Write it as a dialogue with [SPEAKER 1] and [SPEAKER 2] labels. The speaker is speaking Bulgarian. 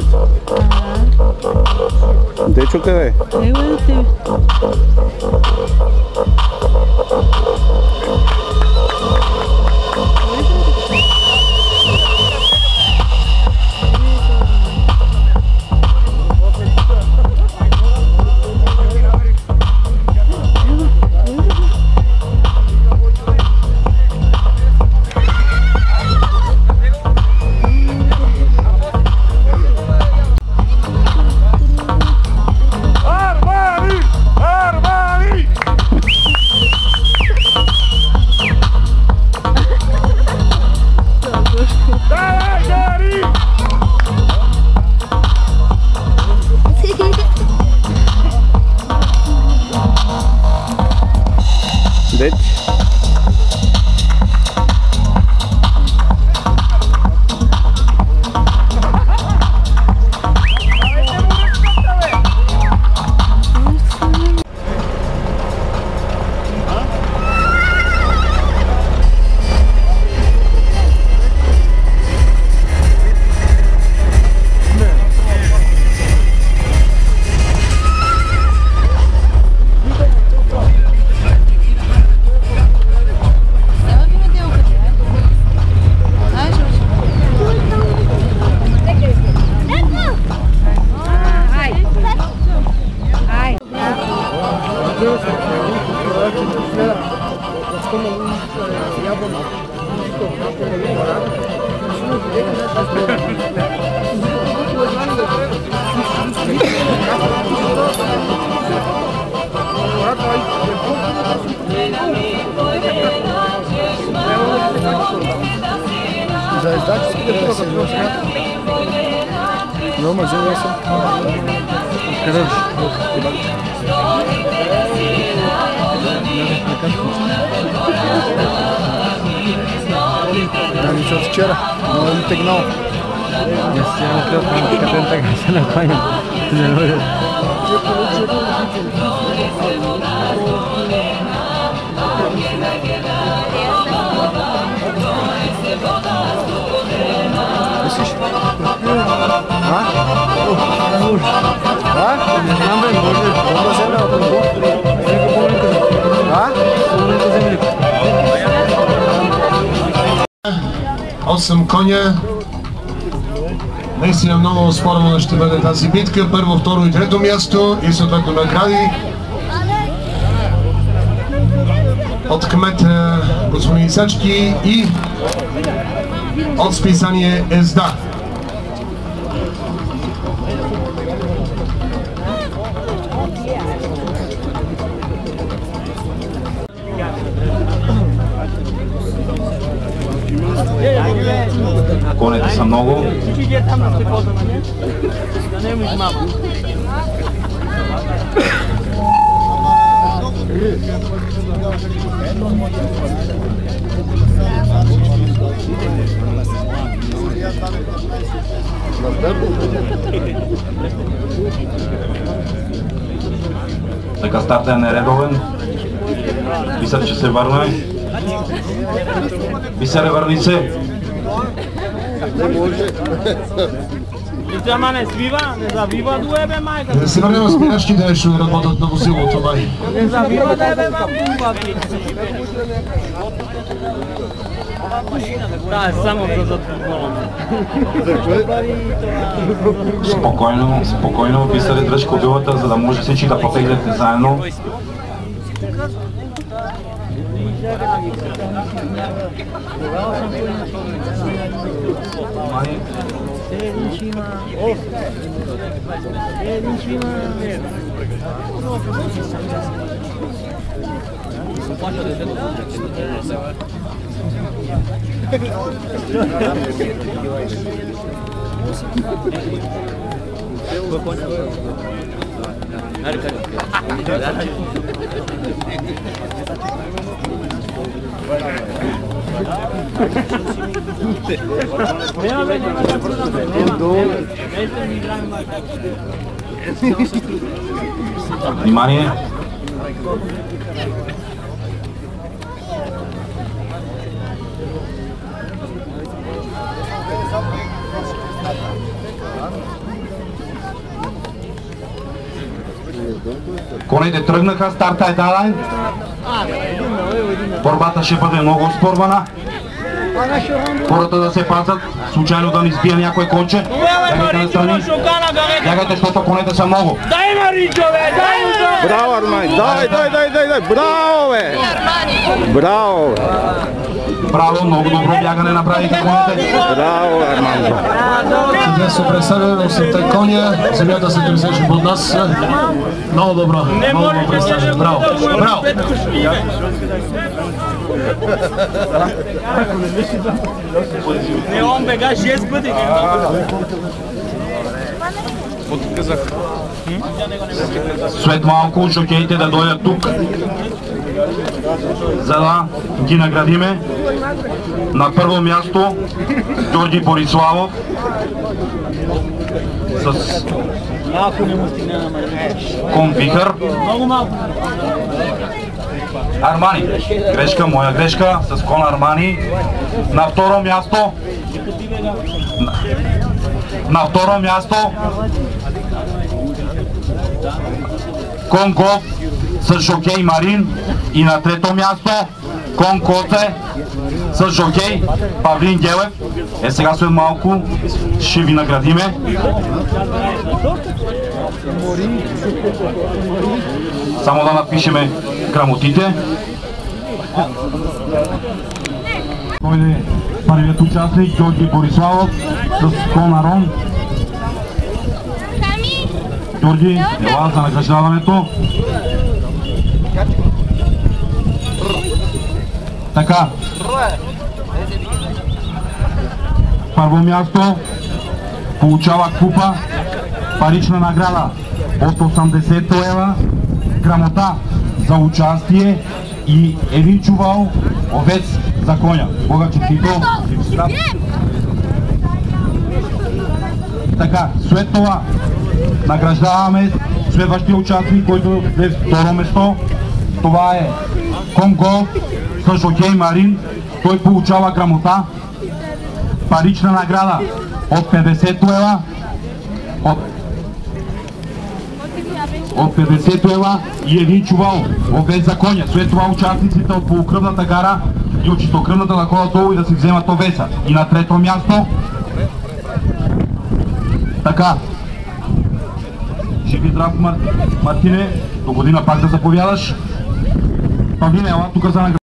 [SPEAKER 1] поглед. Дечо къде е?
[SPEAKER 2] Него е до тебе.
[SPEAKER 3] За издателски да се но магазин я съм. Къде биш? Да, ничего от вчера, но им тегнал.
[SPEAKER 4] Я си имам клетка, като така се накланям. Не дойде.
[SPEAKER 3] Мислиш? А? А?
[SPEAKER 4] Не знам бе, може.
[SPEAKER 3] Bomba земля от него. Нека полника. А?
[SPEAKER 4] Полника земля.
[SPEAKER 5] 8 коня. Наистина много спорно ще бъде тази битка. Първо, второ и трето място и съответно награди. От кмета господин Исачки и от списание Езда.
[SPEAKER 6] Конете са много. Така стартът е нередовен. Бисер, че се върна. Бисере, върни се.
[SPEAKER 7] Ама не свива, не завива до ебе, майка.
[SPEAKER 5] Да се върнем спирачки, да ще работят на возилото, бай.
[SPEAKER 7] Не завива да ебе, бабумба. Да, само за задфутболом.
[SPEAKER 6] Спокойно, спокойно, Бисере, дръж кобилата, за да може всички да потеглят заедно. Внимание! Конете тръгнаха, старта е даден. Борбата ще бъде много спорвана. Хората да се пазят, случайно да не избие някой конче. Бягайте настрани. Бягайте, защото конете са много.
[SPEAKER 7] Дай Маричо, бе! Дай!
[SPEAKER 3] Браво, Армани! Дай! Браво, бе! Браво!
[SPEAKER 6] Браво, много добро бягане направиха конете.
[SPEAKER 3] Браво, Армани!
[SPEAKER 5] Сега се представя 8-те коня, земята се тресеше под нас. Много добро, много добро представяне. Браво, браво!
[SPEAKER 7] Не, он бега 6 пъти.
[SPEAKER 6] След малко жокеите да дойдат тук, за да ги наградиме. На първо място Георги Бориславов с кон Вихър.
[SPEAKER 7] Много малко.
[SPEAKER 6] Армани. Грешка, моя грешка, с кон Армани. На второ място кон Гов с жокей Марин. И на трето място кон Коце с жокей Павлин Гелев. Сега след малко ще ви наградиме. Само да напишеме грамотите. Дойде първият участник Георги Бориславов с кон Арон. Георги, ела за награждаването. Така. Първо място получава купа, парична награда от 80 лева, грамота за участие и един чувал овец за коня. Бога честито. Така, след това награждаваме следващия участник, който е второ место. Това е Конго с жокей Марин. Той получава грамота, парична награда от 50 лева, от 50 лева и един чувал овец за коня. След това участниците от полукръвната гара и от чистокръвната да ходят долу и да си вземат овеца. И на трето място така. Жив и здрав, Мартине, до година пак да заповядаш. Павлине, ела тук за награда.